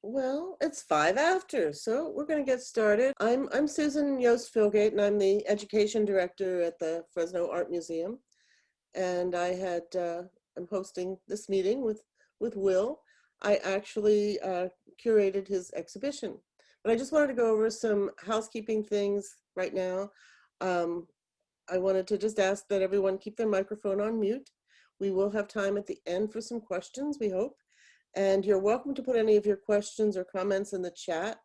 Well, it's 5 after, so we're going to get started. I'm Susan Yost Philgate, and I'm the education director at the Fresno Art Museum. And I'm hosting this meeting with Will. I actually curated his exhibition, but I just wanted to go over some housekeeping things right now. I wanted to just ask that everyone keep their microphone on mute. We will have time at the end for some questions, we hope. And you're welcome to put any of your questions or comments in the chat.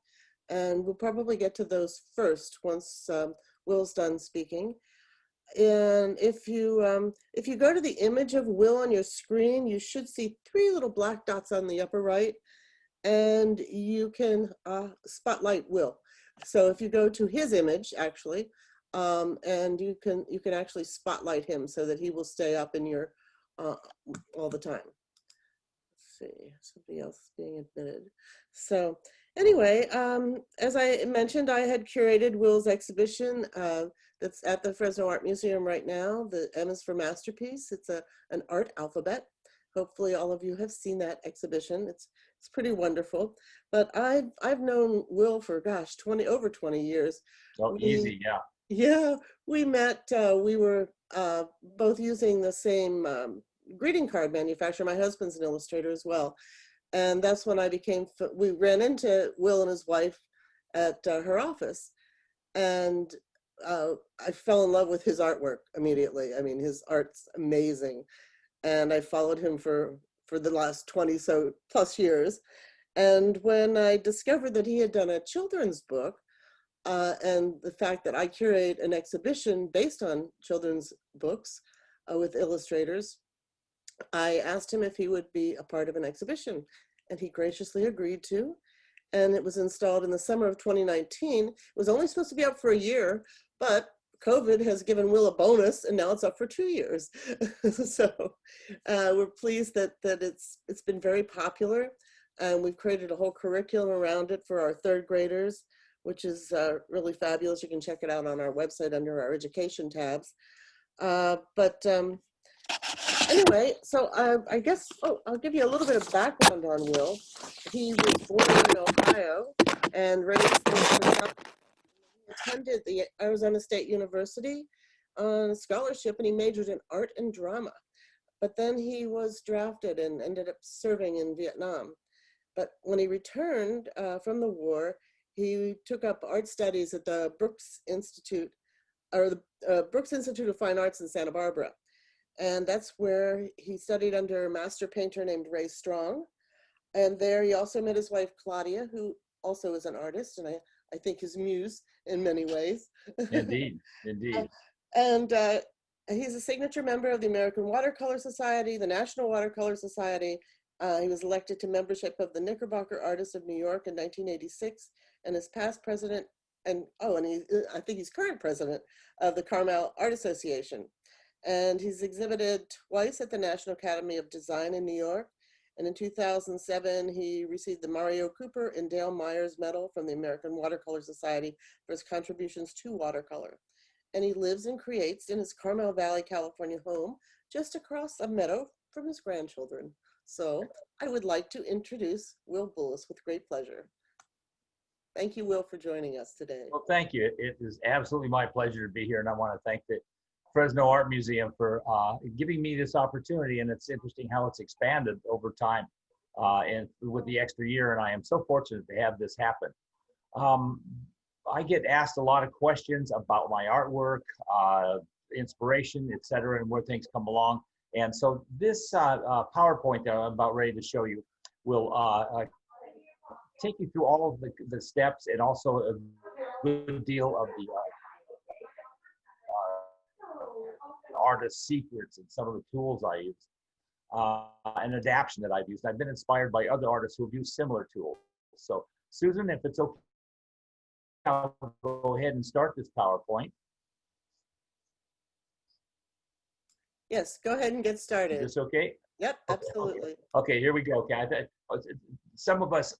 And we'll probably get to those first once Will's done speaking. And if you go to the image of Will on your screen, you should see 3 little black dots on the upper right, and you can spotlight Will. So if you go to his image, actually, and you can actually spotlight him so that he will stay up in your all the time. See, somebody else is being admitted. So anyway, as I mentioned, I had curated Will's exhibition that's at the Fresno Art Museum right now. The M is for masterpiece. It's an art alphabet. Hopefully all of you have seen that exhibition. It's pretty wonderful. But I've known Will for, gosh, over 20 years. Oh, easy, yeah. Yeah, we met, we were both using the same greeting card manufacturer. My husband's an illustrator as well. And that's when we ran into Will and his wife at her office. And I fell in love with his artwork immediately. I mean, his art's amazing. And I followed him for the last 20 so plus years. And when I discovered that he had done a children's book, and the fact that I curate an exhibition based on children's books with illustrators, I asked him if he would be a part of an exhibition, and he graciously agreed to. And it was installed in the summer of 2019. It was only supposed to be up for a year, but COVID has given Will a bonus, and now it's up for 2 years. So we're pleased that it's been very popular, and we've created a whole curriculum around it for our 3rd graders, which is really fabulous. You can check it out on our website under our education tabs. Anyway, so I guess, I'll give you a little bit of background on Will. He was born in Ohio and raised in He attended the Arizona State University on a scholarship, and he majored in art and drama. But then he was drafted and ended up serving in Vietnam. But when he returned from the war, he took up art studies at the Brooks Institute, or the Brooks Institute of Fine Arts in Santa Barbara. And that's where he studied under a master painter named Ray Strong. And there he also met his wife, Claudia, who also is an artist, and I think his muse in many ways. Indeed, indeed. And he's a signature member of the American Watercolor Society, the National Watercolor Society. He was elected to membership of the Knickerbocker Artists of New York in 1986, and is past president, I think he's current president of the Carmel Art Association. And he's exhibited twice at the National Academy of Design in New York. And in 2007, he received the Mario Cooper and Dale Myers Medal from the American Watercolor Society for his contributions to watercolor. And he lives and creates in his Carmel Valley, California home, just across a meadow from his grandchildren. So I would like to introduce Will Bullas with great pleasure. Thank you, Will, for joining us today. Well, thank you. It is absolutely my pleasure to be here, and I want to thank the Fresno Art Museum for giving me this opportunity. And it's interesting how it's expanded over time and with the extra year, and I am so fortunate to have this happen. I get asked a lot of questions about my artwork, inspiration, etc., and where things come along. And so this PowerPoint that I'm about ready to show you will take you through all of the steps, and also a good deal of the artist secrets and some of the tools I use, and adaptation that I've used. I've been inspired by other artists who have used similar tools. So Susan, if it's okay, I'll go ahead and start this PowerPoint. Yes, go ahead and get started. Is this okay? Yep, absolutely. Okay, here we go. Okay, some of us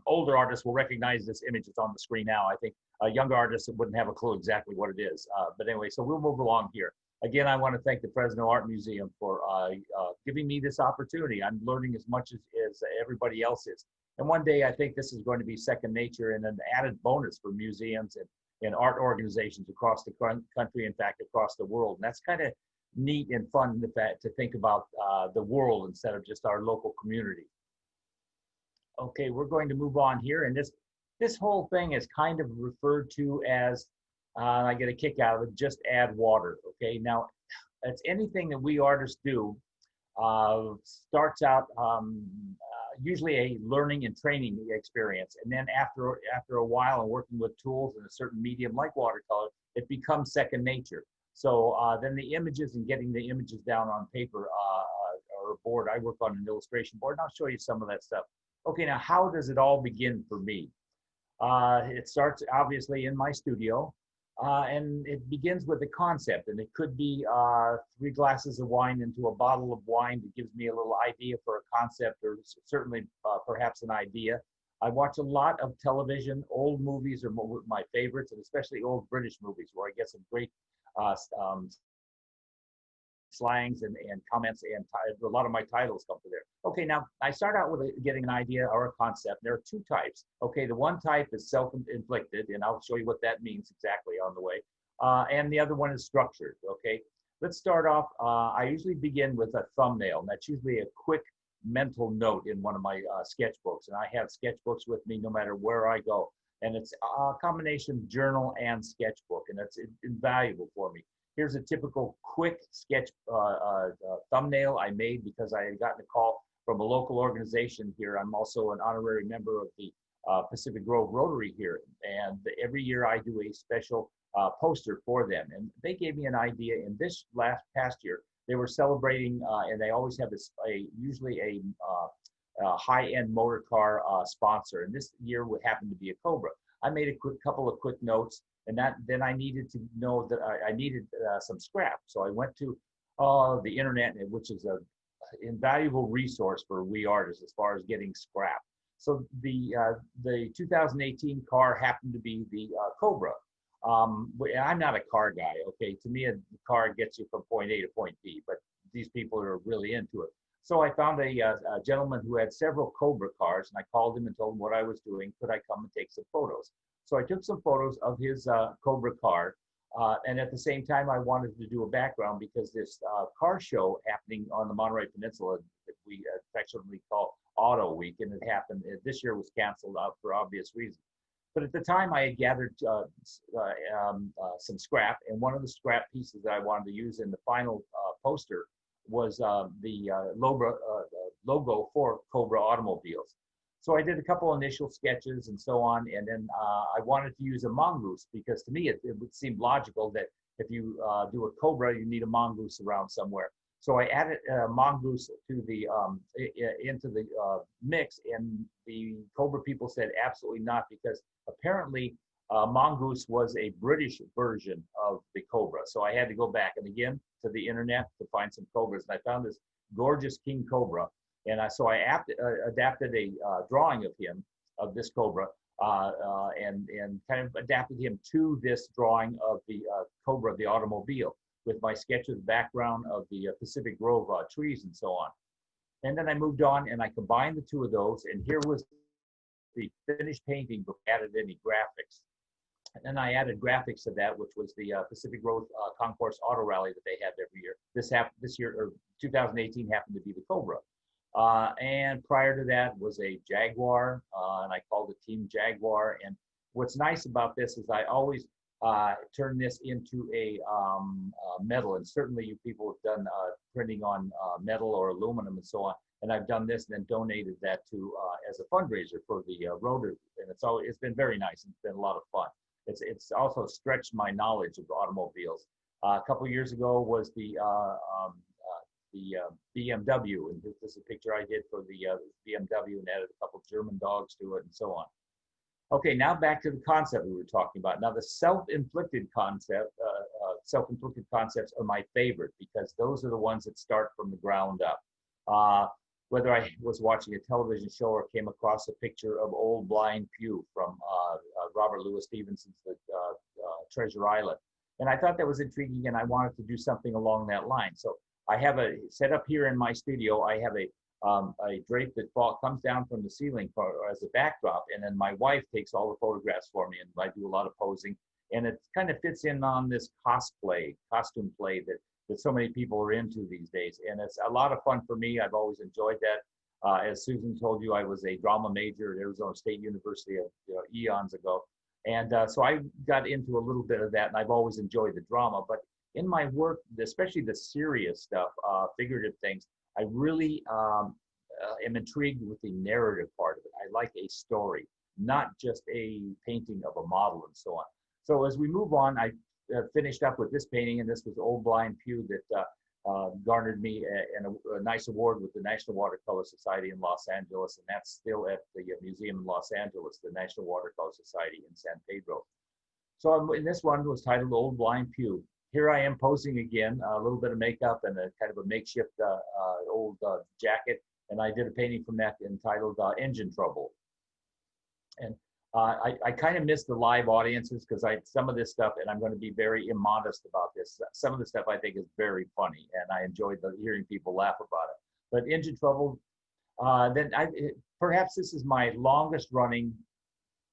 older artists will recognize this image that's on the screen now. I think younger artists wouldn't have a clue exactly what it is. But anyway, so we'll move along here. Again, I want to thank the Fresno Art Museum for giving me this opportunity. I'm learning as much as everybody else is. And one day I think this is going to be second nature and an added bonus for museums and art organizations across the country, in fact, across the world. And that's kind of neat and fun to think about the world instead of just our local community. Okay, we're going to move on here. And this whole thing is kind of referred to as, I get a kick out of it, just add water. Okay, now it's anything that we artists do starts out usually a learning and training experience, and then after a while and working with tools in a certain medium like watercolor, it becomes second nature. So then the images and getting the images down on paper or a board. I work on an illustration board, and I'll show you some of that stuff. Okay, now how does it all begin for me? It starts obviously in my studio. And it begins with a concept, and it could be 3 glasses of wine into a bottle of wine that gives me a little idea for a concept, or certainly perhaps an idea. I watch a lot of television. Old movies are my favorites, and especially old British movies where I get some great slangs and comments, and a lot of my titles come from there. Okay, now I start out with getting an idea or a concept. There are 2 types. Okay, the one type is self-inflicted, and I'll show you what that means exactly on the way. And the other one is structured. Okay, let's start off. I usually begin with a thumbnail, and that's usually a quick mental note in one of my sketchbooks. And I have sketchbooks with me no matter where I go. And it's a combination of journal and sketchbook, and that's invaluable for me. Here's a typical quick sketch thumbnail I made because I had gotten a call from a local organization here. I'm also an honorary member of the Pacific Grove Rotary here, and every year I do a special poster for them. And they gave me an idea. In this past year, they were celebrating, and they always have usually a high-end motor car sponsor. And this year would happen to be a Cobra. I made a couple of quick notes. And then I needed to know that I needed some scrap. So I went to the internet, which is an invaluable resource for we artists as far as getting scrap. So the 2018 car happened to be the Cobra. I'm not a car guy, okay? To me, a car gets you from point A to point B, but these people are really into it. So I found a gentleman who had several Cobra cars, and I called him and told him what I was doing. Could I come and take some photos? So I took some photos of his Cobra car, and at the same time, I wanted to do a background because this car show happening on the Monterey Peninsula that we affectionately call Auto Week, and it happened, this year was canceled out for obvious reasons. But at the time, I had gathered some scrap, and one of the scrap pieces that I wanted to use in the final poster was the logo for Cobra automobiles. So I did a couple initial sketches and so on, and then I wanted to use a mongoose because to me it would seem logical that if you do a Cobra, you need a mongoose around somewhere. So I added a mongoose to the into the mix, and the Cobra people said absolutely not, because apparently mongoose was a British version of the Cobra. So I had to go back and again to the internet to find some Cobras, and I found this gorgeous King Cobra. And so I adapted a drawing of him, of this Cobra, and kind of adapted him to this drawing of the Cobra of the automobile, with my sketch of the background of the Pacific Grove trees and so on. And then I moved on and I combined the 2 of those, and here was the finished painting before I added any graphics. And then I added graphics to that, which was the Pacific Grove Concourse Auto Rally that they have every year. This year, or 2018, happened to be the Cobra. And prior to that was a Jaguar, and I called it Team Jaguar. And what's nice about this is I always turn this into a metal, and certainly you people have done printing on metal or aluminum and so on. And I've done this and then donated that to as a fundraiser for the Rotary, and it's been very nice. It's been a lot of fun. It's also stretched my knowledge of automobiles. A couple of years ago was the BMW, and this is a picture I did for the BMW, and added a couple of German dogs to it and so on. Okay, now back to the concept we were talking about. Now the self-inflicted concepts are my favorite because those are the ones that start from the ground up. Whether I was watching a television show or came across a picture of Old Blind Pew from Robert Louis Stevenson's Treasure Island. And I thought that was intriguing, and I wanted to do something along that line. So I have set up here in my studio, I have a drape that comes down from the ceiling as a backdrop, and then my wife takes all the photographs for me, and I do a lot of posing, and it kind of fits in on this costume play that so many people are into these days, and it's a lot of fun for me. I've always enjoyed that. As Susan told you, I was a drama major at Arizona State University eons ago. And so I got into a little bit of that, and I've always enjoyed the drama. But in my work, especially the serious stuff, figurative things, I really am intrigued with the narrative part of it. I like a story, not just a painting of a model and so on. So as we move on, I finished up with this painting, and this was Old Blind Pew that garnered me a nice award with the National Watercolor Society in Los Angeles, and that's still at the museum in Los Angeles, the National Watercolor Society in San Pedro. So in this one was titled Old Blind Pew. Here I am posing again, a little bit of makeup and a kind of a makeshift old jacket, and I did a painting from that entitled Engine Trouble. And I kind of missed the live audiences because some of this stuff, and I'm going to be very immodest about this, some of the stuff I think is very funny, and I enjoyed hearing people laugh about it. But Engine Trouble, perhaps this is my longest running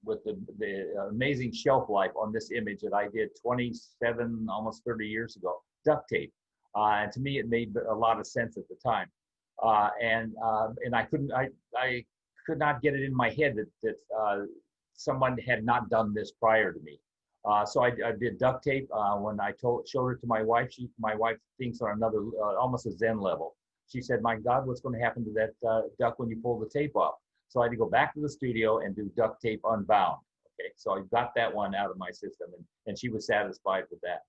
with the amazing shelf life on this image that I did 27, almost 30 years ago, duct tape. And to me, it made a lot of sense at the time. And I could not get it in my head that someone had not done this prior to me. So I did duct tape. When I showed it to my wife, my wife thinks on another, almost a Zen level. She said, "My God, what's going to happen to that duck when you pull the tape off?" So I had to go back to the studio and do duct tape unbound. Okay, so I got that one out of my system, and she was satisfied with that.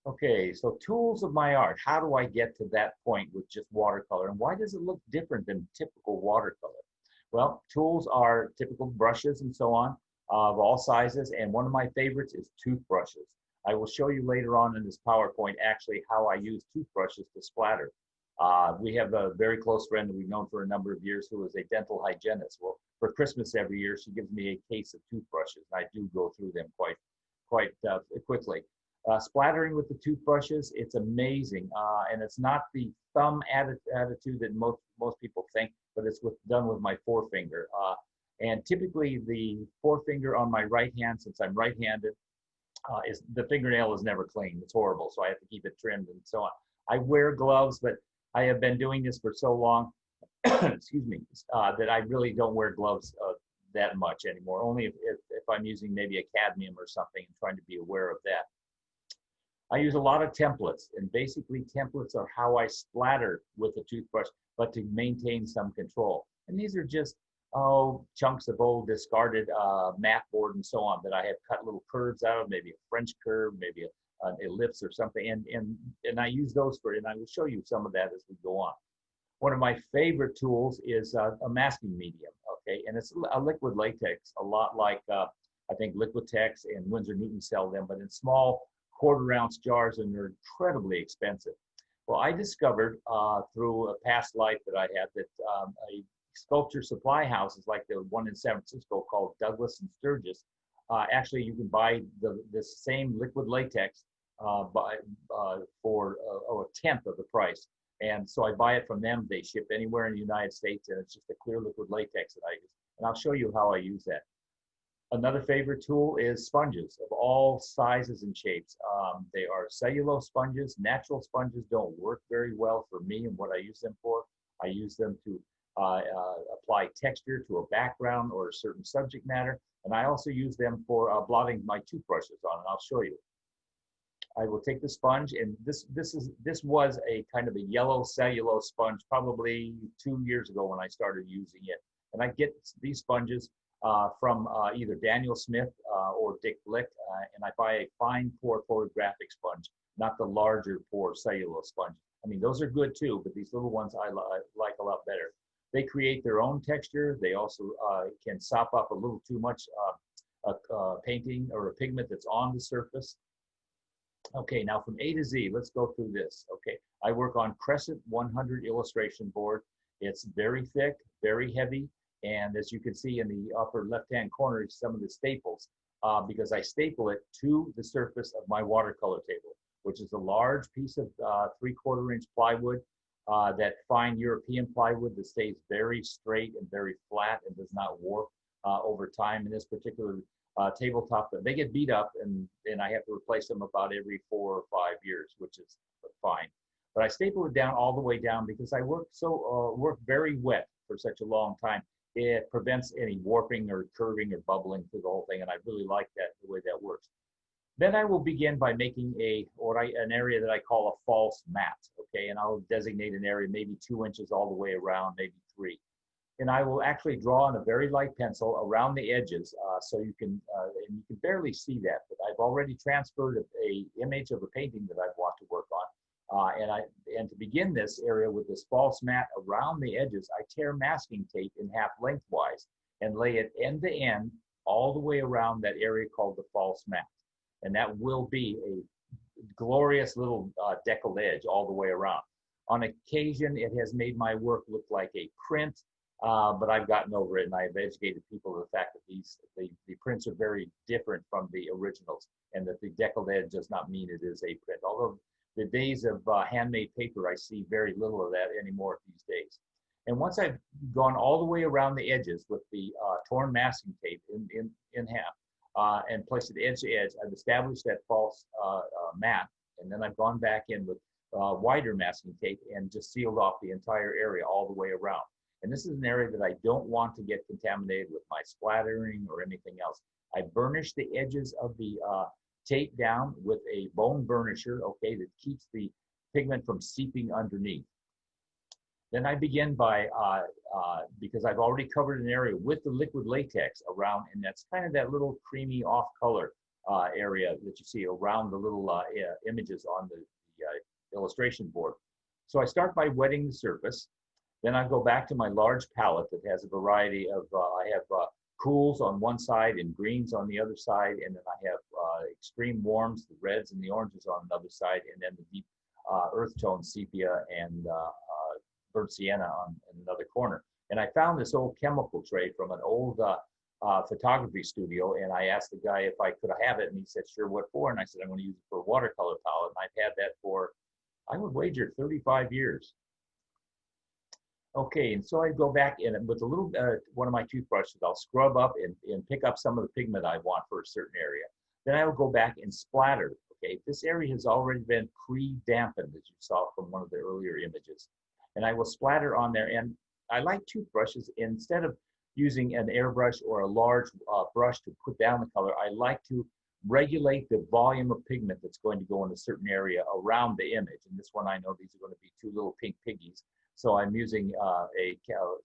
Okay, so tools of my art. How do I get to that point with just watercolor? And why does it look different than typical watercolor? Well, tools are typical brushes and so on of all sizes. And one of my favorites is toothbrushes. I will show you later on in this PowerPoint actually how I use toothbrushes to splatter. We have a very close friend that we've known for a number of years who is a dental hygienist. Well, for Christmas every year, she gives me a case of toothbrushes. I do go through them quite quickly. Splattering with the toothbrushes, it's amazing. And it's not the thumb attitude that most people think, but it's done with my forefinger. And typically the forefinger on my right hand, since I'm right-handed, the fingernail is never clean. It's horrible, so I have to keep it trimmed and so on. I wear gloves, but I have been doing this for so long, excuse me, that I really don't wear gloves that much anymore, only if I'm using maybe a cadmium or something and trying to be aware of that. I use a lot of templates, and basically templates are how I splatter with a toothbrush, but to maintain some control. And these are just chunks of old discarded mat board and so on that I have cut little curves out of, maybe a French curve, maybe an ellipse or something, and I use those and I will show you some of that as we go on. One of my favorite tools is a masking medium, okay, and it's a liquid latex, a lot like I think Liquitex and Winsor Newton sell them, but in small quarter-ounce jars, and they're incredibly expensive. Well, I discovered through a past life that I had that a sculpture supply houses like the one in San Francisco called Douglas and Sturgis, actually you can buy this same liquid latex for a tenth of the price. And so I buy it from them. They ship anywhere in the United States, and it's just a clear liquid latex that I use. And I'll show you how I use that. Another favorite tool is sponges of all sizes and shapes. They are cellulose sponges. Natural sponges don't work very well for me and what I use them for. I use them to apply texture to a background or a certain subject matter. And I also use them for blotting my toothbrushes on, and I'll show you. I will take the sponge, and this was a kind of a yellow cellulose sponge probably 2 years ago when I started using it. And I get these sponges from either Daniel Smith or Dick Blick, and I buy a fine pore photographic sponge, not the larger pore cellulose sponge. I mean, those are good too, but these little ones I like a lot better. They create their own texture. They also can sop up a little too much painting or a pigment that's on the surface. Okay, now from A to Z, let's go through this. Okay, I work on Crescent 100 illustration board. It's very thick, very heavy, and as you can see in the upper left-hand corner is some of the staples, because I staple it to the surface of my watercolor table, which is a large piece of 3/4 inch plywood. that fine European plywood that stays very straight and very flat and does not warp over time. In this particular tabletop, they get beat up, and I have to replace them about every 4 or 5 years, which is fine. But I staple it down all the way down because I work very wet for such a long time. It prevents any warping or curving or bubbling through the whole thing, and I really like that, the way that works. Then I will begin by making an area that I call a false mat, okay? And I'll designate an area maybe 2 inches all the way around, maybe 3. And I will actually draw on a very light pencil around the edges, so you can barely see that, but I've already transferred a image of a painting that I want to work on. And to begin this area with this false mat around the edges, I tear masking tape in half lengthwise and lay it end to end all the way around that area called the false mat. And that will be a glorious little deckled edge all the way around. On occasion, it has made my work look like a print, but I've gotten over it, and I've educated people to the fact that the prints are very different from the originals, and that the deckled edge does not mean it is a print. Although the days of handmade paper, I see very little of that anymore these days. And once I've gone all the way around the edges with the torn masking tape in half and placed it edge to edge, I've established that false mat, and then I've gone back in with wider masking tape and just sealed off the entire area all the way around. And this is an area that I don't want to get contaminated with my splattering or anything else. I burnish the edges of the tape down with a bone burnisher, okay, that keeps the pigment from seeping underneath. Then I begin by, because I've already covered an area with the liquid latex around, and that's kind of that little creamy off color area that you see around the little images on the illustration board. So I start by wetting the surface. Then I go back to my large palette that has a variety of, I have cools on one side and greens on the other side, and then I have extreme warms, the reds and the oranges on another side, and then the deep earth tone sepia and burnt sienna on another corner. And I found this old chemical tray from an old photography studio, and I asked the guy if I could have it, and he said, sure, what for? And I said, I'm going to use it for a watercolor palette, and I've had that for, I would wager, 35 years. Okay, and so I go back in with a little, one of my toothbrushes, I'll scrub up and pick up some of the pigment I want for a certain area. Then I will go back and splatter. Okay, this area has already been pre-dampened, as you saw from one of the earlier images. And I will splatter on there. And I like toothbrushes. Instead of using an airbrush or a large brush to put down the color, I like to regulate the volume of pigment that's going to go in a certain area around the image. And this one, I know these are going to be 2 little pink piggies. So I'm using a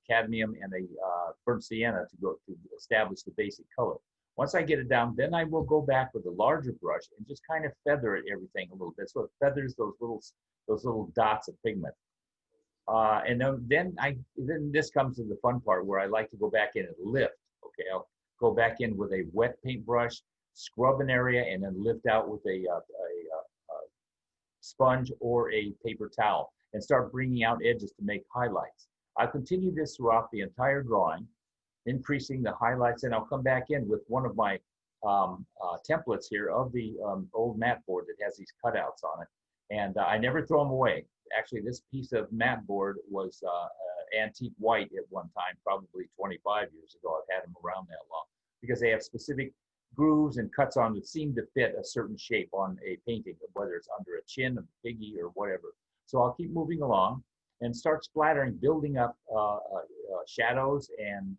cadmium and a burnt sienna to establish the basic color. Once I get it down, then I will go back with a larger brush and just kind of feather it everything a little bit, so it feathers those little dots of pigment. And then this comes to the fun part where I like to go back in and lift. Okay, I'll go back in with a wet paintbrush, scrub an area, and then lift out with a sponge or a paper towel, and start bringing out edges to make highlights. I'll continue this throughout the entire drawing, increasing the highlights, and I'll come back in with one of my templates here of the old mat board that has these cutouts on it. And I never throw them away. Actually, this piece of mat board was antique white at one time, probably 25 years ago. I've had them around that long because they have specific grooves and cuts on that seem to fit a certain shape on a painting, whether it's under a chin of a piggy or whatever. So I'll keep moving along and start splattering, building up shadows and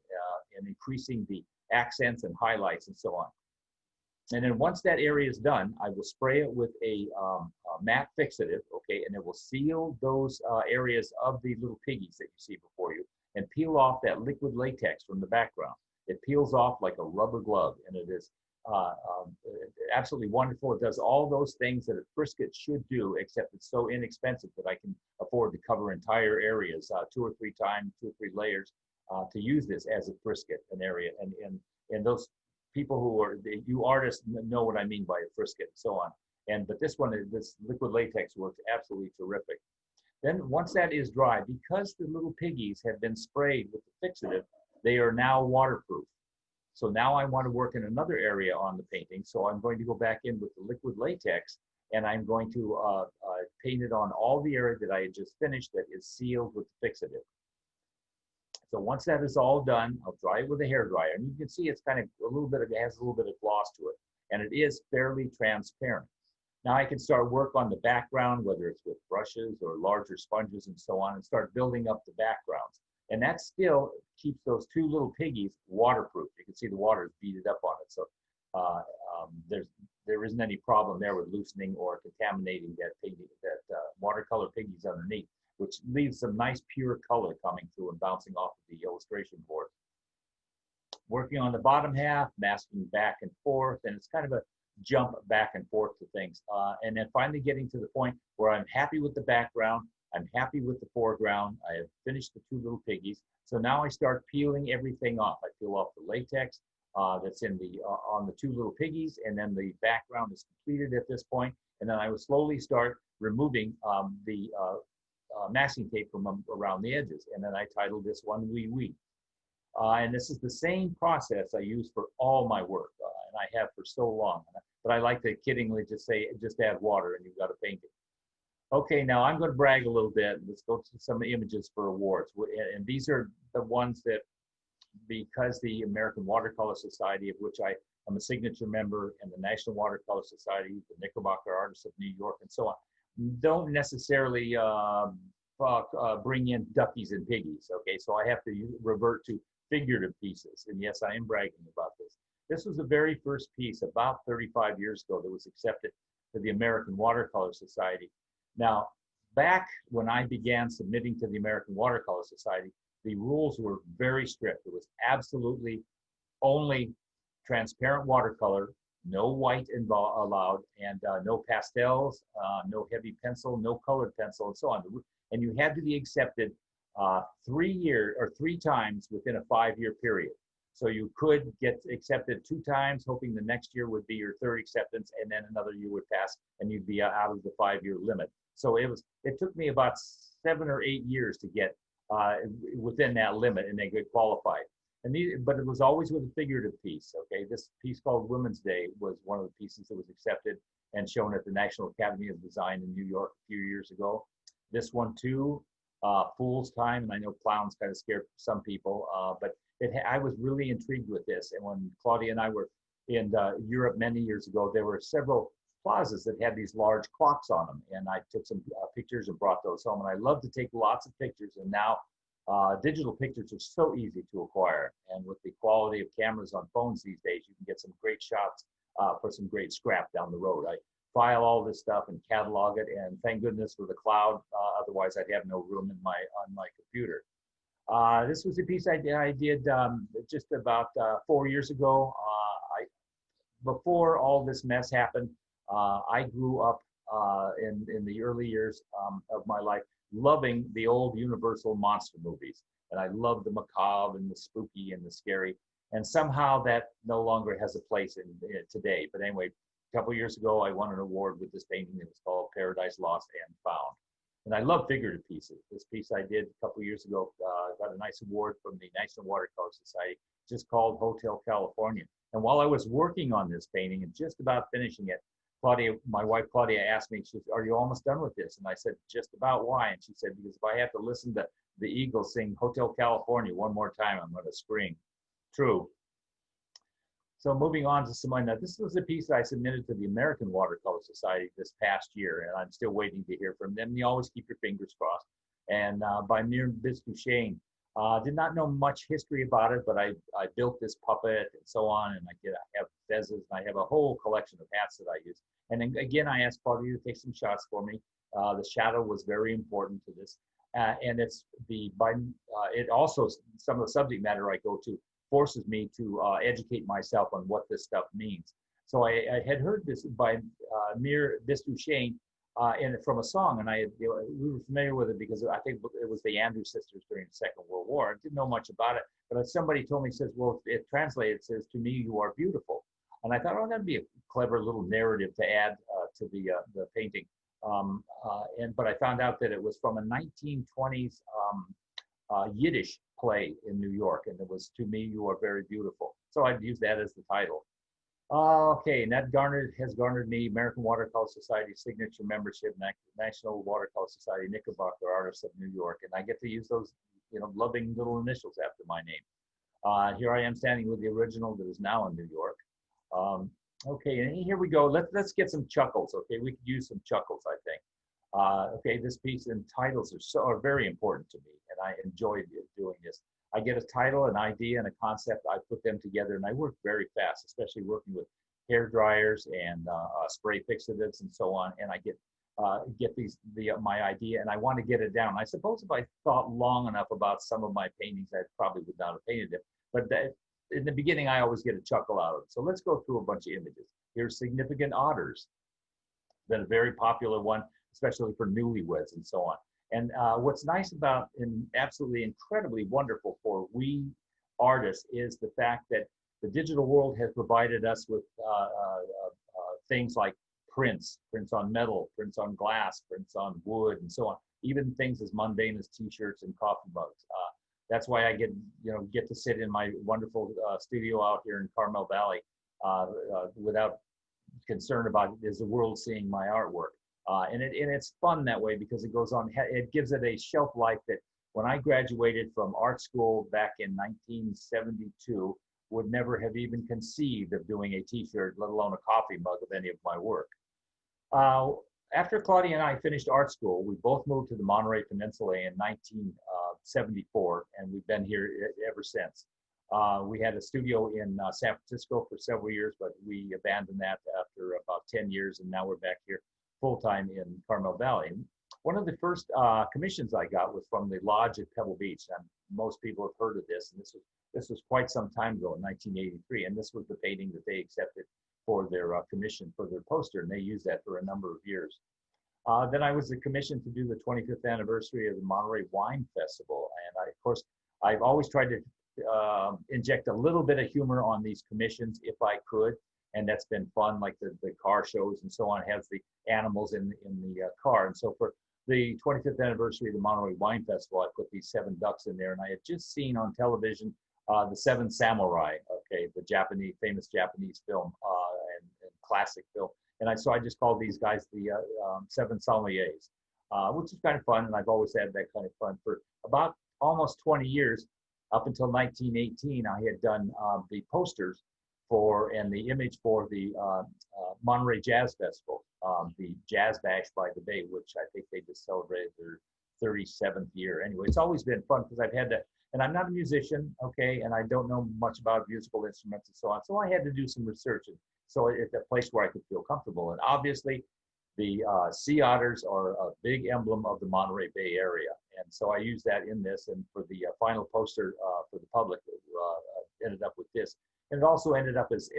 increasing the accents and highlights and so on. And then once that area is done, I will spray it with a matte fixative, okay, and it will seal those areas of the little piggies that you see before you and peel off that liquid latex from the background. It peels off like a rubber glove, and it is absolutely wonderful. It does all those things that a frisket should do, except it's so inexpensive that I can afford to cover entire areas 2 or 3 times, 2 or 3 layers to use this as a frisket, an area. And those people who are, you artists know what I mean by a frisket and so on. But this one, this liquid latex works absolutely terrific. Then once that is dry, because the little piggies have been sprayed with the fixative, they are now waterproof. So now I want to work in another area on the painting. So I'm going to go back in with the liquid latex and I'm going to paint it on all the area that I had just finished that is sealed with fixative. So once that is all done, I'll dry it with a hair dryer, and you can see it's kind of it has a little bit of gloss to it, and it is fairly transparent. Now I can start work on the background, whether it's with brushes or larger sponges and so on, and start building up the backgrounds. And that still keeps those two little piggies waterproof. You can see the water is beaded up on it, so there isn't any problem there with loosening or contaminating that watercolor piggies underneath, which leaves some nice pure color coming through and bouncing off of the illustration board. Working on the bottom half, masking back and forth, and it's kind of a jump back and forth to things. And then finally getting to the point where I'm happy with the background, I'm happy with the foreground, I have finished the two little piggies. So now I start peeling everything off. I peel off the latex that's in on the two little piggies, and then the background is completed at this point. And then I will slowly start removing the masking tape from around the edges. And then I titled this one Wee Wee. And this is the same process I use for all my work, and I have for so long. But I like to kiddingly just say, just add water and you've got a painting. Okay, now I'm going to brag a little bit. Let's go to some images for awards. And these are the ones that, because the American Watercolor Society, of which I am a signature member, and the National Watercolor Society, the Knickerbocker Artists of New York, and so on, don't necessarily bring in duckies and piggies. Okay, so I have to revert to figurative pieces. And yes, I am bragging about this. This was the very first piece about 35 years ago that was accepted to the American Watercolor Society. Now, back when I began submitting to the American Watercolor Society, the rules were very strict. It was absolutely only transparent watercolor, no white allowed, and no pastels, no heavy pencil, no colored pencil, and so on. And you had to be accepted 3 times within a 5-year period. So you could get accepted 2 times, hoping the next year would be your 3rd acceptance, and then another year would pass, and you'd be out of the 5-year limit. So it took me about 7 or 8 years to get within that limit, and they get qualified. But it was always with a figurative piece. Okay, this piece called Women's Day was one of the pieces that was accepted and shown at the National Academy of Design in New York a few years ago. This one too, Fool's Time, and I know clowns kind of scared some people, but I was really intrigued with this. And when Claudia and I were in Europe many years ago, there were several plazas that had these large clocks on them, and I took some pictures and brought those home. And I love to take lots of pictures, and now digital pictures are so easy to acquire, and with the quality of cameras on phones these days, you can get some great shots for some great scrap down the road. I file all this stuff and catalog it, and thank goodness for the cloud, otherwise I'd have no room on my computer. This was a piece I did just about 4 years ago. Before all this mess happened, I grew up in the early years of my life loving the old Universal monster movies. And I loved the macabre and the spooky and the scary. And somehow that no longer has a place in today. But anyway, a couple years ago, I won an award with this painting that was called Paradise Lost and Found. And I love figurative pieces. This piece I did a couple years ago got a nice award from the National Watercolor Society, just called Hotel California. And while I was working on this painting and just about finishing it, Claudia, my wife Claudia, asked me, she said, "Are you almost done with this?" And I said, "Just about." Why? And she said, "Because if I have to listen to the Eagles sing Hotel California one more time, I'm going to scream." True. So moving on to some, now this was a piece that I submitted to the American Watercolor Society this past year, and I'm still waiting to hear from them. You always keep your fingers crossed. And by Mir Biscuchain. Did not know much history about it, but I built this puppet and so on, and I have fezzes, and I have a whole collection of hats that I use. And then again, I asked Claudia to take some shots for me. The shadow was very important to this, and it also, some of the subject matter I go to forces me to educate myself on what this stuff means. So I had heard this by Mir Biscuchain from a song, and we were familiar with it because I think it was the Andrews sisters during the Second World War. I didn't know much about it, but somebody told me, says, well, it translated, says, "To me, you are beautiful." And I thought, oh, that'd be a clever little narrative to add to the painting. But I found out that it was from a 1920s Yiddish play in New York, and it was "To me, you are very beautiful." So I'd use that as the title. Okay, and that has garnered me American Watercolor Society signature membership, National Watercolor Society Knickerbocker Artists of New York, and I get to use those, loving little initials after my name. Here I am standing with the original that is now in New York. Okay, and here we go. Let's get some chuckles. Okay, we could use some chuckles, I think. Okay, this piece and titles are very important to me, and I enjoy doing this. I get a title, an idea, and a concept. I put them together, and I work very fast, especially working with hair dryers and spray fixatives and so on. And I get my idea, and I want to get it down. I suppose if I thought long enough about some of my paintings, I probably would not have painted it. But in the beginning, I always get a chuckle out of it. So let's go through a bunch of images. Here's Significant Otters. Been a very popular one, especially for newlyweds and so on. And what's nice about and absolutely incredibly wonderful for we artists is the fact that the digital world has provided us with things like prints on metal, prints on glass, prints on wood, and so on. Even things as mundane as T-shirts and coffee mugs. That's why I get to sit in my wonderful studio out here in Carmel Valley without concern about is the world seeing my artwork. And it's fun that way because it goes on, it gives it a shelf life that when I graduated from art school back in 1972, would never have even conceived of doing a T-shirt, let alone a coffee mug of any of my work. After Claudia and I finished art school, we both moved to the Monterey Peninsula in 1974, and we've been here ever since. We had a studio in San Francisco for several years, but we abandoned that after about 10 years, and now we're back here full-time in Carmel Valley. And one of the first commissions I got was from the Lodge at Pebble Beach, and most people have heard of this, and this was quite some time ago in 1983, and this was the painting that they accepted for their commission for their poster, and they used that for a number of years. Then I was commissioned to do the 25th anniversary of the Monterey Wine Festival, and of course, I've always tried to inject a little bit of humor on these commissions if I could, and that's been fun, like the car shows and so on, has the animals in the car. And so for the 25th anniversary of the Monterey Wine Festival, I put these 7 ducks in there, and I had just seen on television the 7 Samurai, okay, the famous Japanese film and classic film. And so I just called these guys the 7 sommeliers, which is kind of fun, and I've always had that kind of fun. For about almost 20 years, up until 1918, I had done the posters and the image for the Monterey Jazz Festival, the Jazz Bash by the Bay, which I think they just celebrated their 37th year. Anyway, it's always been fun because I've had to, and I'm not a musician, okay, and I don't know much about musical instruments and so on, so I had to do some research. And so it's a place where I could feel comfortable. And obviously, the sea otters are a big emblem of the Monterey Bay area. And so I used that in this, and for the final poster for the public, ended up with this. And it also ended up as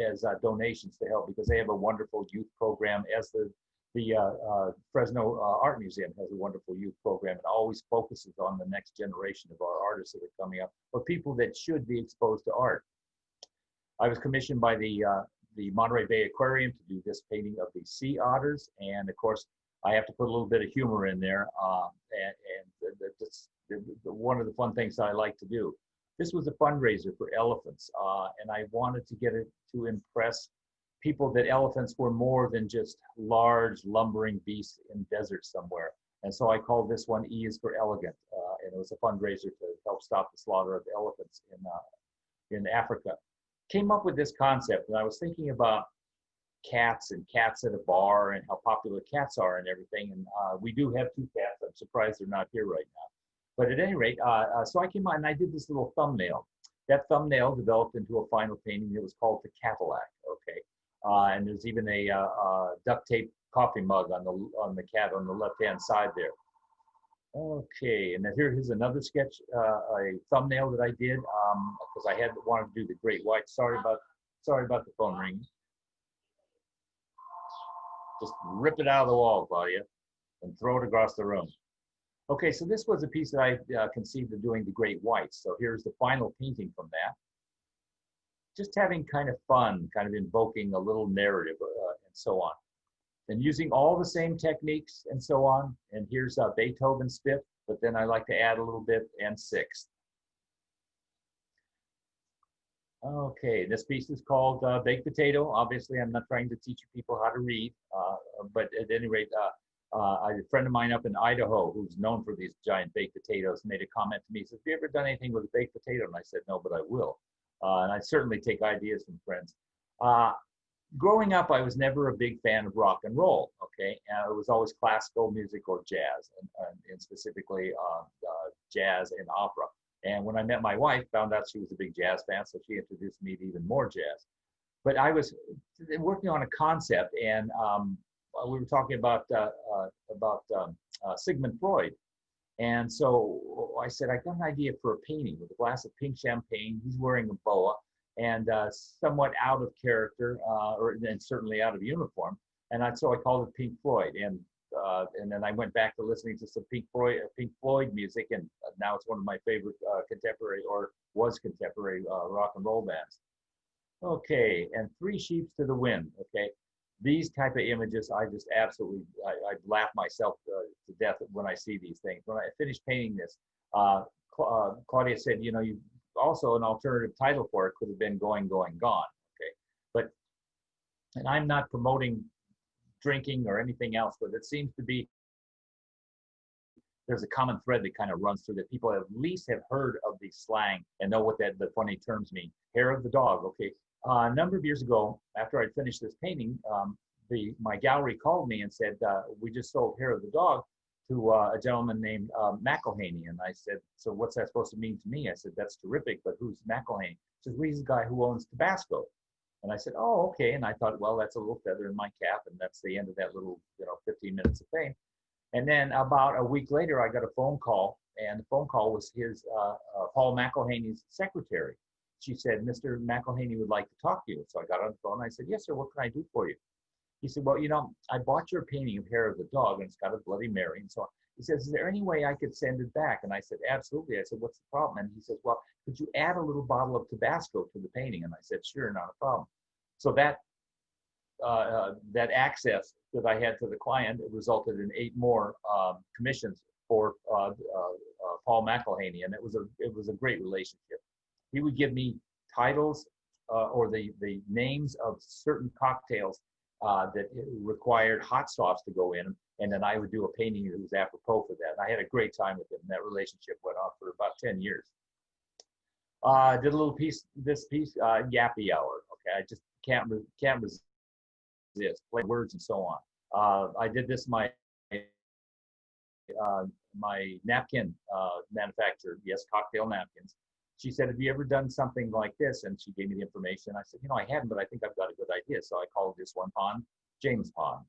donations to help because they have a wonderful youth program, as the Fresno Art Museum has a wonderful youth program. It always focuses on the next generation of our artists that are coming up, or people that should be exposed to art. I was commissioned by the Monterey Bay Aquarium to do this painting of the sea otters, and of course I have to put a little bit of humor in there, and that's one of the fun things that I like to do. This was a fundraiser for elephants, and I wanted to get it to impress people that elephants were more than just large lumbering beasts in deserts somewhere. And so I called this one E is for Elegant, and it was a fundraiser to help stop the slaughter of elephants in Africa. Came up with this concept, and I was thinking about cats at a bar and how popular cats are and everything. And we do have 2 cats. I'm surprised they're not here right now. But at any rate, so I came out and I did this little thumbnail. That thumbnail developed into a final painting that was called the Cadillac, okay? And there's even a duct tape coffee mug on the cat on the left-hand side there. Okay, and then here's another sketch, a thumbnail that I did because I wanted to do the great white. Sorry about the phone ringing. Just rip it out of the wall, Claudia, and throw it across the room. Okay, so this was a piece that I conceived of doing the great whites. So here's the final painting from that. Just having kind of fun, kind of invoking a little narrative and so on. And using all the same techniques and so on. And here's Beethoven's 5th, but then I like to add a little bit and 6th. Okay, this piece is called Baked Potato. Obviously, I'm not trying to teach people how to read, but at any rate, a friend of mine up in Idaho who's known for these giant baked potatoes made a comment to me. He says, have you ever done anything with a baked potato? And I said, no, but I will. And I certainly take ideas from friends. Growing up, I was never a big fan of rock and roll, okay? It was always classical music or jazz, and specifically jazz and opera. And when I met my wife, found out she was a big jazz fan, so she introduced me to even more jazz. But I was working on a concept, and we were talking about Sigmund Freud. And so I said, I got an idea for a painting with a glass of pink champagne. He's wearing a boa and somewhat out of character, and certainly out of uniform. And so I called it Pink Floyd. And then I went back to listening to some Pink Floyd music, and now it's one of my favorite contemporary, or was contemporary, rock and roll bands. Okay, and Three Sheeps to the Wind. Okay, these type of images, I just absolutely, I laugh myself to death when I see these things. When I finished painting this, Claudia said, you know, you also an alternative title for it could have been Going, Going, Gone. Okay, but, and I'm not promoting drinking or anything else, but it seems to be there's a common thread that kind of runs through that people at least have heard of the slang and know what the funny terms mean. Hair of the dog. Okay, a number of years ago, after I'd finished this painting, my gallery called me and said, we just sold Hair of the dog to a gentleman named McElhaney. And I said, so what's that supposed to mean to me? I said, that's terrific, but who's McElhaney? He says, well, he's the guy who owns Tabasco. And I said, oh, okay. And I thought, well, that's a little feather in my cap, and that's the end of that little, 15 minutes of fame. And then about a week later, I got a phone call, and the phone call was his Paul McElhaney's secretary. She said, Mr. McElhaney would like to talk to you. So I got on the phone. And I said, yes, sir. What can I do for you? He said, well, I bought your painting of Hair of the Dog, and it's got a Bloody Mary. And so he says, is there any way I could send it back? And I said, absolutely. I said, what's the problem? And he says, well, could you add a little bottle of Tabasco to the painting? And I said, sure, not a problem. So that access that I had to the client, it resulted in 8 more commissions for Paul McElhaney, and it was a great relationship. He would give me titles or the names of certain cocktails that required hot sauce to go in, and then I would do a painting that was apropos for that. And I had a great time with him. That relationship went on for about 10 years. Did a little piece, Yappy Hour. Okay, I just can't resist. Play words and so on. I did this my napkin manufacturer. Yes, cocktail napkins. She said, have you ever done something like this? And she gave me the information. I said, I hadn't, but I think I've got a good idea. So I called this one pond James Pond.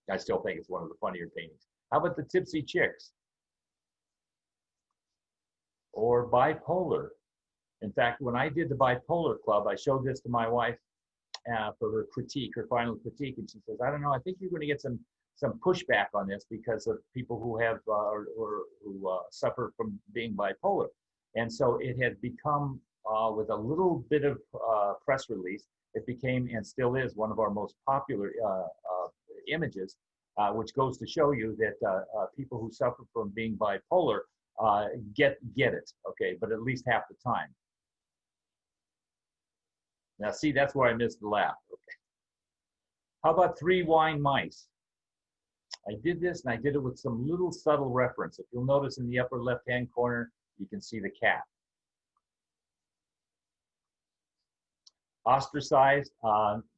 I still think it's one of the funnier paintings. How about the Tipsy Chicks? Or Bipolar. In fact, when I did the Bipolar Club, I showed this to my wife for her critique, her final critique, and she says, I don't know, I think you're going to get some pushback on this because of people who have or who suffer from being bipolar. And so it had become, with a little bit of press release, it became and still is one of our most popular images, which goes to show you that people who suffer from being bipolar get it, okay, but at least half the time. Now, see, that's where I missed the laugh. Okay. How about 3 wine mice? I did this, and I did it with some little subtle reference. If you'll notice in the upper left-hand corner, you can see the cat. Ostracized,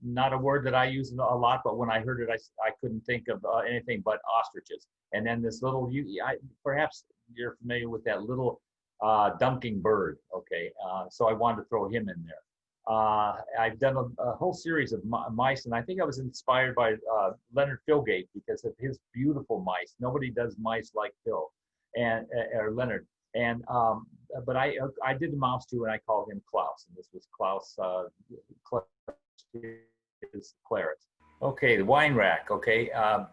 not a word that I use a lot, but when I heard it, I couldn't think of anything but ostriches. And then this little, perhaps you're familiar with that little dunking bird, okay? So I wanted to throw him in there. I've done a whole series of mice, and I think I was inspired by Leonard Filgate because of his beautiful mice. Nobody does mice like Phil or Leonard. And but I did the mouse too, and I called him Klaus, and this was Klaus Claret. Okay, the wine rack. Okay, I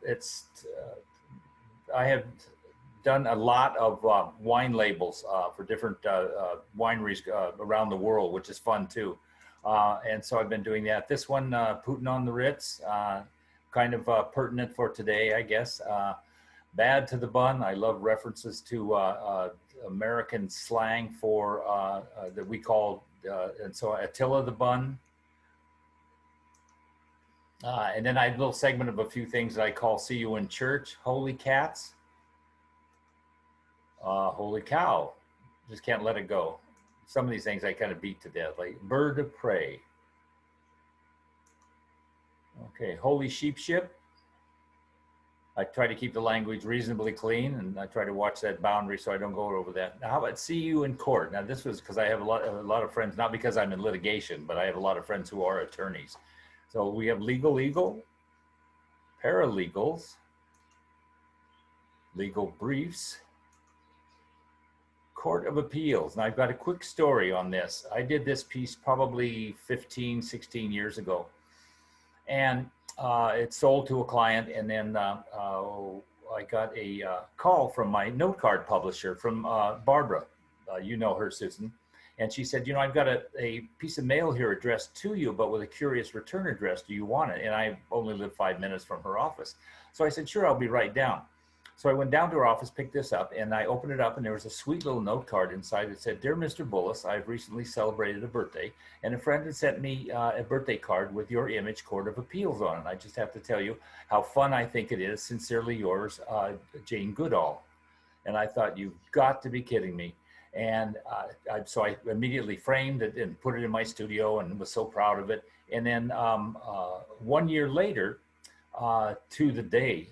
have done a lot of wine labels for different wineries around the world, which is fun too. And so I've been doing that. This one, Putin on the Ritz, kind of pertinent for today, I guess. bad to the bun. I love references to American slang for that we call, and so Attila the bun. And then I have a little segment of a few things that I call see you in church. Holy cats. Holy cow. Just can't let it go. Some of these things I kind of beat to death, like bird of prey. Okay, holy sheep ship. I try to keep the language reasonably clean, and I try to watch that boundary so I don't go over that. Now, how about see you in court? Now, this was because I have a lot of friends, not because I'm in litigation, but I have a lot of friends who are attorneys. So we have legal, paralegals, legal briefs, Court of Appeals. Now, I've got a quick story on this. I did this piece probably 15, 16 years ago. And it sold to a client, and then I got a call from my note card publisher, from Barbara. You know her, Susan. And she said, you know, I've got a piece of mail here addressed to you, but with a curious return address. Do you want it? And I only live 5 minutes from her office. So I said, sure, I'll be right down. So I went down to her office, picked this up, and I opened it up, and there was a sweet little note card inside that said, Dear Mr. Bullas, I've recently celebrated a birthday, and a friend had sent me a birthday card with your image, Court of Appeals, on it. I just have to tell you how fun I think it is. Sincerely yours, Jane Goodall. And I thought, you've got to be kidding me. And so I immediately framed it and put it in my studio and was so proud of it. And then 1 year later, to the day,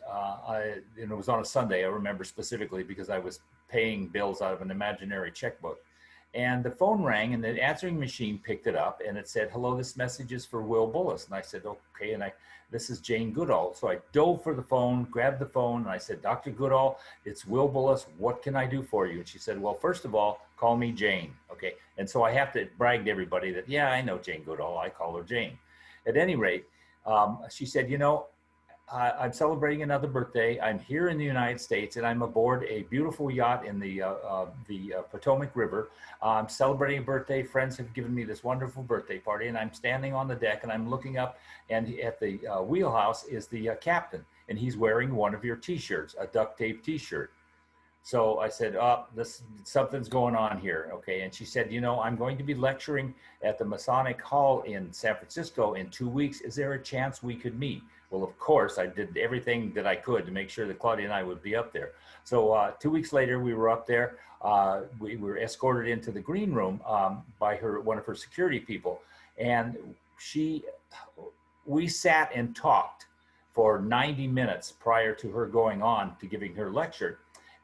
and it was on a Sunday, I remember specifically because I was paying bills out of an imaginary checkbook. And the phone rang, and the answering machine picked it up, and it said, hello, this message is for Will Bullas. And I said, okay, and this is Jane Goodall. So I dove for the phone, grabbed the phone, and I said, Dr. Goodall, it's Will Bullas. What can I do for you? And she said, well, first of all, call me Jane. Okay. And so I have to brag to everybody that, yeah, I know Jane Goodall. I call her Jane. At any rate, she said, you know, I'm celebrating another birthday. I'm here in the United States, and I'm aboard a beautiful yacht in the Potomac River. I'm celebrating a birthday. Friends have given me this wonderful birthday party, and I'm standing on the deck, and I'm looking up, and at the wheelhouse is the captain, and he's wearing one of your T-shirts, a duct tape T-shirt. So I said, something's going on here, okay? And she said, you know, I'm going to be lecturing at the Masonic Hall in San Francisco in 2 weeks. Is there a chance we could meet? Well, of course, I did everything that I could to make sure that Claudia and I would be up there. So 2 weeks later, we were up there. We were escorted into the green room by one of her security people. And we sat and talked for 90 minutes prior to her going on to giving her lecture.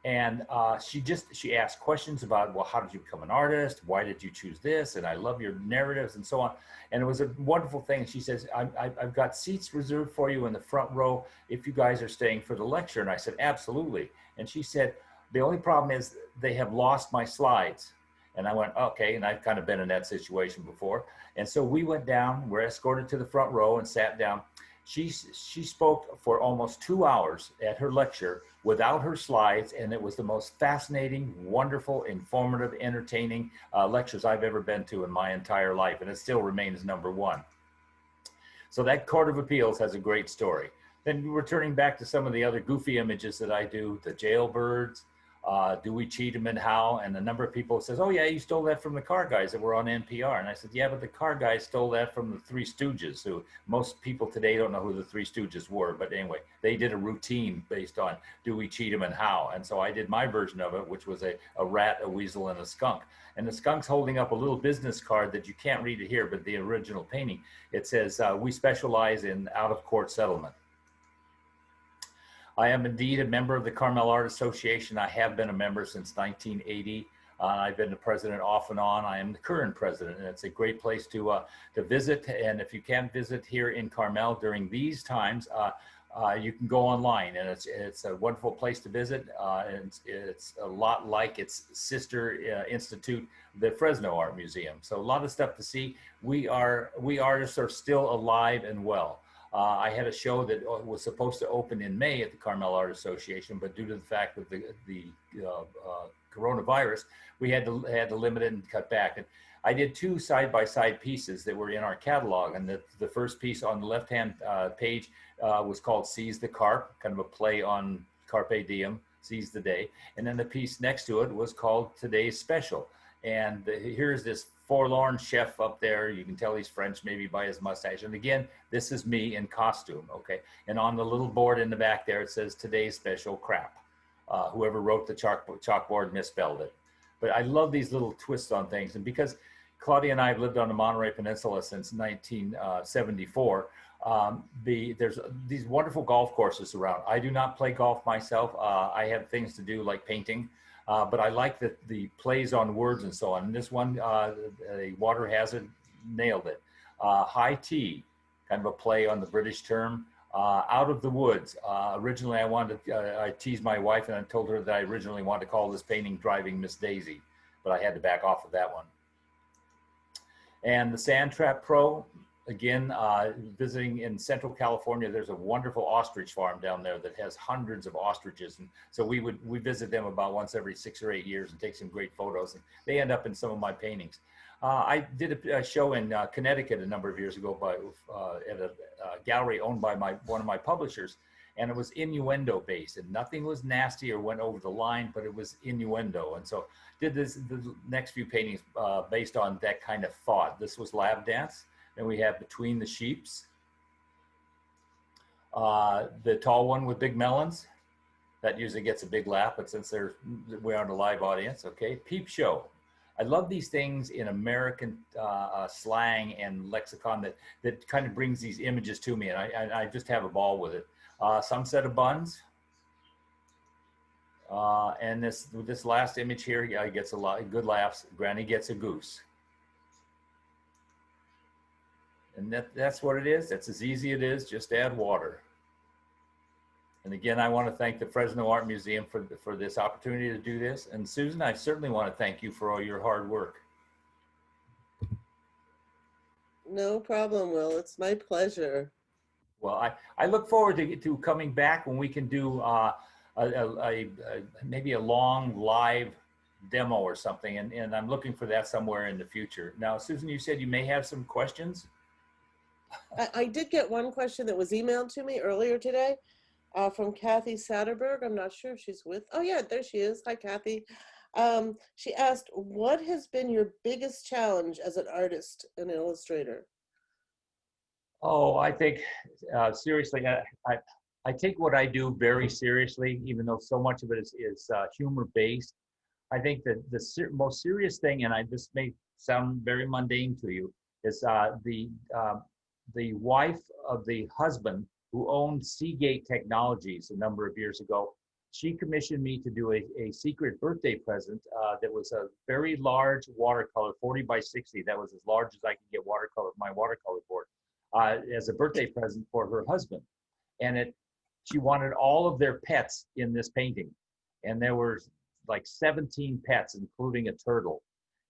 And she asked questions about, well, how did you become an artist? Why did you choose this? And I love your narratives and so on. And it was a wonderful thing. She says, I've got seats reserved for you in the front row if you guys are staying for the lecture. And I said, absolutely. And she said, the only problem is they have lost my slides. And I went, okay. And I've kind of been in that situation before. And so we went down, we're escorted to the front row and sat down. She spoke for almost 2 hours at her lecture without her slides, and it was the most fascinating, wonderful, informative, entertaining lectures I've ever been to in my entire life, and it still remains #1. So that Court of Appeals has a great story. Then returning back to some of the other goofy images that I do, the jailbirds, do we cheat them and how? And a number of people says, oh yeah, you stole that from the car guys that were on NPR. And I said, yeah, but the car guys stole that from the Three Stooges, who most people today don't know who the Three Stooges were. But anyway, they did a routine based on do we cheat them and how? And so I did my version of it, which was a rat, a weasel, and a skunk. And the skunk's holding up a little business card that you can't read it here, but the original painting, it says, we specialize in out-of-court settlement. I am indeed a member of the Carmel Art Association. I have been a member since 1980. I've been the president off and on. I am the current president, and it's a great place to visit. And if you can't visit here in Carmel during these times, you can go online, and it's a wonderful place to visit. And it's a lot like its sister institute, the Fresno Art Museum. So a lot of stuff to see. We artists are still alive and well. I had a show that was supposed to open in May at the Carmel Art Association, but due to the fact that the coronavirus, we had to limit it and cut back. And I did 2 side-by-side pieces that were in our catalog, and the first piece on the left-hand page was called Seize the Carp, kind of a play on Carpe Diem, seize the day. And then the piece next to it was called Today's Special. And here's this forlorn chef up there. You can tell he's French maybe by his mustache. And again, this is me in costume, okay? And on the little board in the back there, it says Today's Special crap. Whoever wrote the chalkboard misspelled it. But I love these little twists on things. And because Claudia and I have lived on the Monterey Peninsula since 1974, there's these wonderful golf courses around. I do not play golf myself. I have things to do like painting. But I like the plays on words and so on. And this one, the water hazard, nailed it. High tea, kind of a play on the British term. Out of the woods. Originally, I teased my wife and I told her that I originally wanted to call this painting Driving Miss Daisy, but I had to back off of that one. And the Sand Trap Pro, again, visiting in Central California, there's a wonderful ostrich farm down there that has hundreds of ostriches. And so we visit them about once every 6 or 8 years and take some great photos. And they end up in some of my paintings. I did a show in Connecticut a number of years ago at a gallery owned by one of my publishers. And it was innuendo based, and nothing was nasty or went over the line, but it was innuendo. And so did the next few paintings based on that kind of thought. This was Lab Dance. Then we have Between the Sheeps. The tall one with big melons. That usually gets a big laugh, but since we're on a live audience, okay. Peep Show. I love these things in American slang and lexicon that kind of brings these images to me, and I just have a ball with it. Some Set of Buns. And this last image here gets a lot of good laughs. Granny Gets a Goose. And that's what it is. That's as easy it is. Just add water. And again, I want to thank the Fresno Art Museum for this opportunity to do this. And Susan, I certainly want to thank you for all your hard work. No problem, Will. It's my pleasure. Well, I look forward to coming back when we can do maybe a long live demo or something. And I'm looking for that somewhere in the future. Now, Susan, you said you may have some questions. I did get one question that was emailed to me earlier today from Kathy Satterberg. I'm not sure if she's with. Oh yeah, there she is. Hi, Kathy. She asked, what has been your biggest challenge as an artist and illustrator? Oh, I think seriously, I take what I do very seriously, even though so much of it is humor based. I think that the most serious thing, and this may sound very mundane to you, is the wife of the husband who owned Seagate Technologies a number of years ago. She commissioned me to do a secret birthday present that was a very large watercolor, 40 by 60. That was as large as I could get my watercolor board, as a birthday present for her husband. And she wanted all of their pets in this painting. And there were like 17 pets, including a turtle.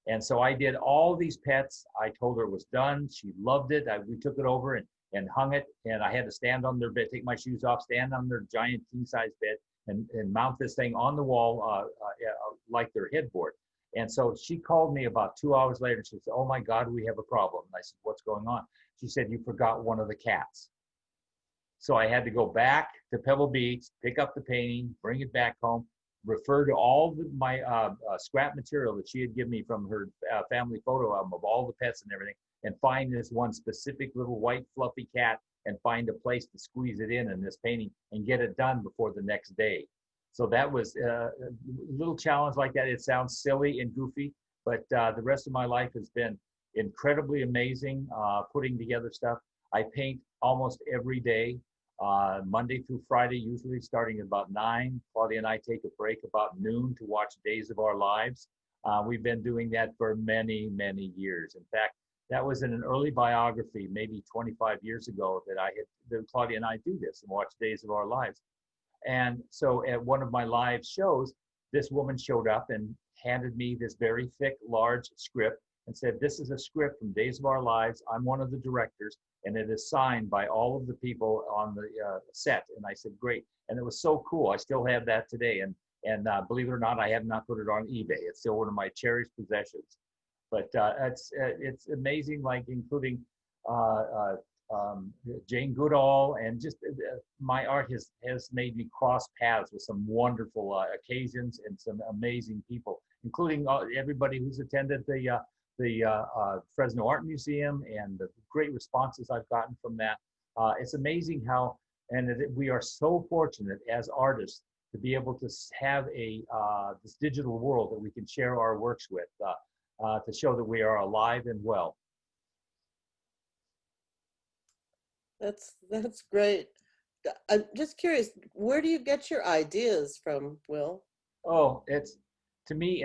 And so I did all these pets. I told her it was done. She loved it. We took it over and hung it. And I had to stand on their bed, take my shoes off, stand on their giant king-size bed and mount this thing on the wall like their headboard. And so she called me about 2 hours later. She said, "Oh my God, we have a problem." And I said, "What's going on?" She said, "You forgot one of the cats." So I had to go back to Pebble Beach, pick up the painting, bring it back home, refer to all my scrap material that she had given me from her family photo album of all the pets and everything, and find this one specific little white fluffy cat and find a place to squeeze it in this painting and get it done before the next day. So that was a little challenge like that. It sounds silly and goofy, but the rest of my life has been incredibly amazing putting together stuff. I paint almost every day. Monday through Friday, usually starting at about 9. Claudia and I take a break about noon to watch Days of Our Lives. We've been doing that for many, many years. In fact, that was in an early biography, maybe 25 years ago, that Claudia and I do this and watch Days of Our Lives. And so at one of my live shows, this woman showed up and handed me this very thick, large script and said, "This is a script from Days of Our Lives. I'm one of the directors, and it is signed by all of the people on the set." And I said, "Great." And it was so cool. I still have that today. And believe it or not, I have not put it on eBay. It's still one of my cherished possessions. But it's amazing, like including Jane Goodall, and just my art has made me cross paths with some wonderful occasions and some amazing people, including everybody who's attended the Fresno Art Museum, and the great responses I've gotten from that. It's amazing how, and we are so fortunate as artists to be able to have this digital world that we can share our works with, to show that we are alive and well. That's great. I'm just curious, where do you get your ideas from, Will? Oh, it's, to me,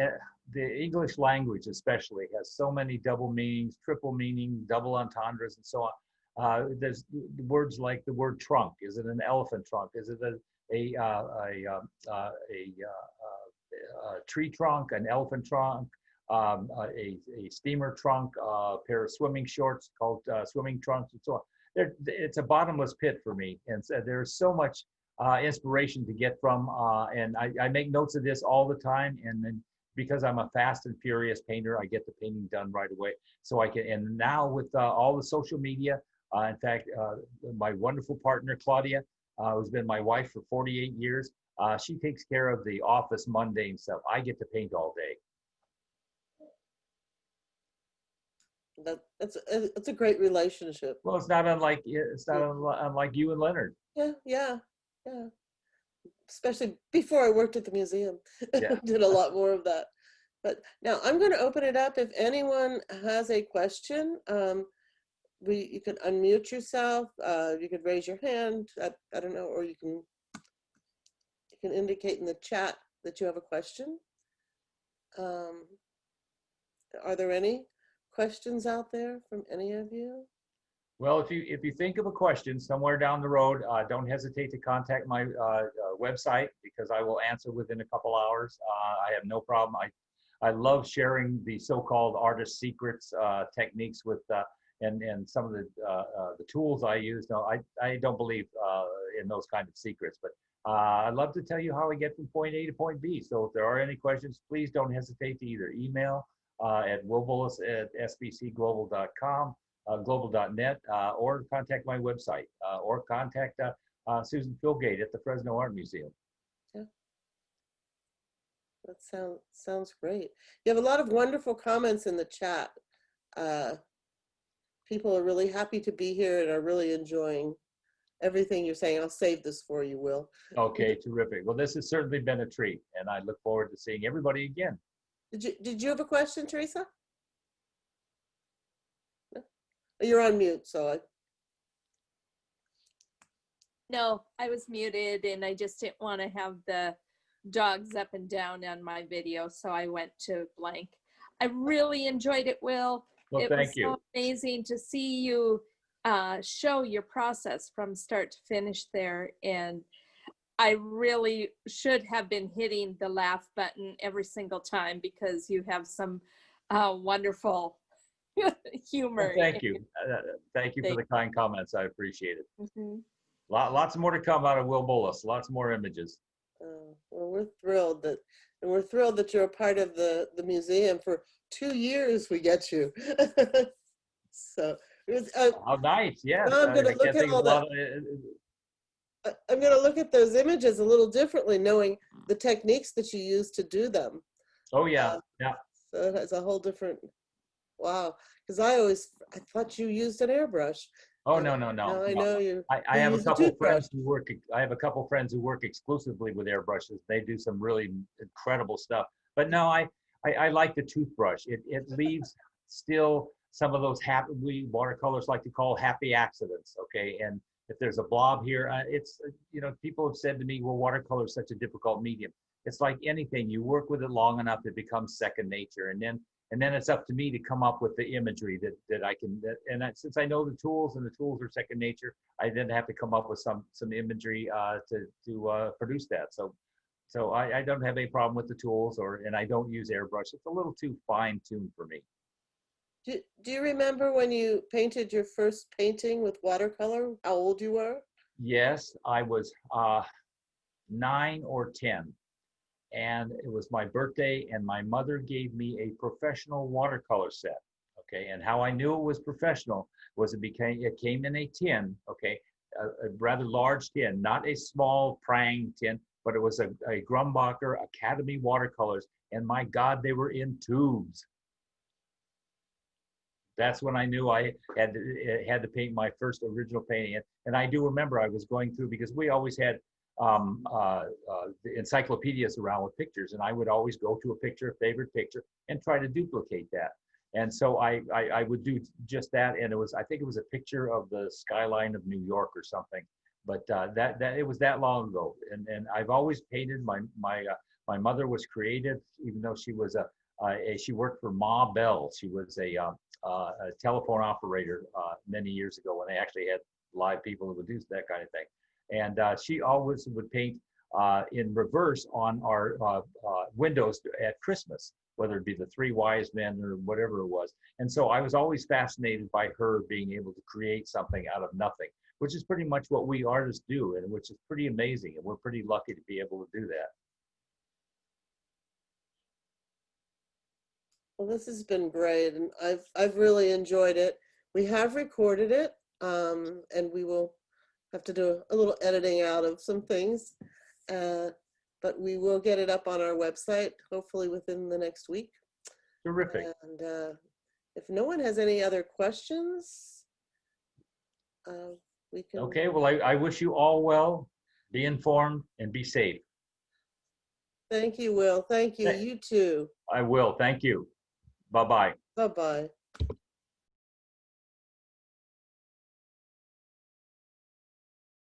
the English language especially has so many double meanings, triple meaning, double entendres, and so on. There's words like the word trunk. Is it an elephant trunk? Is it a tree trunk, an elephant trunk, a steamer trunk, a pair of swimming shorts called swimming trunks, and so on. It's a bottomless pit for me, and so there's so much inspiration to get from, and I make notes of this all the time, and then because I'm a fast and furious painter, I get the painting done right away. So I can, and now with all the social media, in fact, my wonderful partner, Claudia, who's been my wife for 48 years, she takes care of the office mundane stuff. I get to paint all day. It's a great relationship. Well, it's not unlike unlike you and Leonard. Yeah. Especially before I worked at the museum, Yeah. did a lot more of that. But now I'm going to open it up. If anyone has a question, you can unmute yourself. You could raise your hand. I don't know, or you can indicate in the chat that you have a question. Are there any questions out there from any of you? Well, if you think of a question somewhere down the road, don't hesitate to contact my website, because I will answer within a couple hours. I have no problem. I love sharing the so-called artist secrets, techniques with and some of the tools I use. No, I don't believe in those kind of secrets, but I'd love to tell you how I get from point A to point B. So if there are any questions, please don't hesitate to either email at willbullas@sbcglobal.com. Global.net, or contact my website, or contact Susan Philgate at the Fresno Art Museum. Yeah, that sounds great. You have a lot of wonderful comments in the chat. People are really happy to be here and are really enjoying everything you're saying. I'll save this for you, Will. Okay, terrific. Well, this has certainly been a treat, and I look forward to seeing everybody again. Did you have a question, Teresa? You're on mute, so No, I was muted, and I just didn't want to have the dogs up and down on my video, so I went to blank. I really enjoyed it, Will. Well, thank you. It was so amazing to see you show your process from start to finish there, and I really should have been hitting the laugh button every single time, because you have some wonderful humor. Well, thank you. Thank you for the kind comments. I appreciate it. Mm-hmm. Lots more to come out of Will Bullas. Lots more images. well, we're thrilled that you're a part of the museum. For 2 years we get you. So it was, oh, nice. Yes. I'm going to look at all that. I'm going to look at those images a little differently, knowing the techniques that you use to do them. Oh yeah, yeah. So it has a whole different. Wow, because I thought you used an airbrush. Oh no. Now I know you. I have a couple friends who work. I have a couple friends who work exclusively with airbrushes. They do some really incredible stuff. But no, I like the toothbrush. It leaves still some of those we watercolors like to call happy accidents. Okay, and if there's a blob here, it's, you know, people have said to me, well, watercolor is such a difficult medium. It's like anything. You work with it long enough, it becomes second nature, and then it's up to me to come up with the imagery that I can, since I know the tools and the tools are second nature, I then have to come up with some imagery to produce that. So I don't have any problem with the tools, and I don't use airbrush. It's a little too fine-tuned for me. Do you remember when you painted your first painting with watercolor, how old you were? Yes, I was 9 or 10. And it was my birthday, and my mother gave me a professional watercolor set. Okay, and how I knew it was professional was it came in a tin, okay, a rather large tin, not a small prang tin, but it was a Grumbacher Academy watercolors, and my God, they were in tubes. That's when I knew I had to paint my first original painting. And I do remember I was going through, because we always had the encyclopedias around with pictures, and I would always go to a picture, a favorite picture, and try to duplicate that. And so I would do just that, and I think it was a picture of the skyline of New York or something. But it was that long ago, and I've always painted. My mother was creative, even though she was she worked for Ma Bell. She was a telephone operator many years ago, when they actually had live people who would do that kind of thing. And she always would paint in reverse on our windows at Christmas, whether it be the Three Wise Men or whatever it was. And so I was always fascinated by her being able to create something out of nothing, which is pretty much what we artists do, and which is pretty amazing. And we're pretty lucky to be able to do that. Well, this has been great, and I've really enjoyed it. We have recorded it, and we will have to do a little editing out of some things, but we will get it up on our website, hopefully within the next week. Terrific. And if no one has any other questions, we can. Okay, well, I wish you all well, be informed, and be safe. Thank you, Will. Thank you. You too. I will. Thank you. Bye-bye. Bye-bye.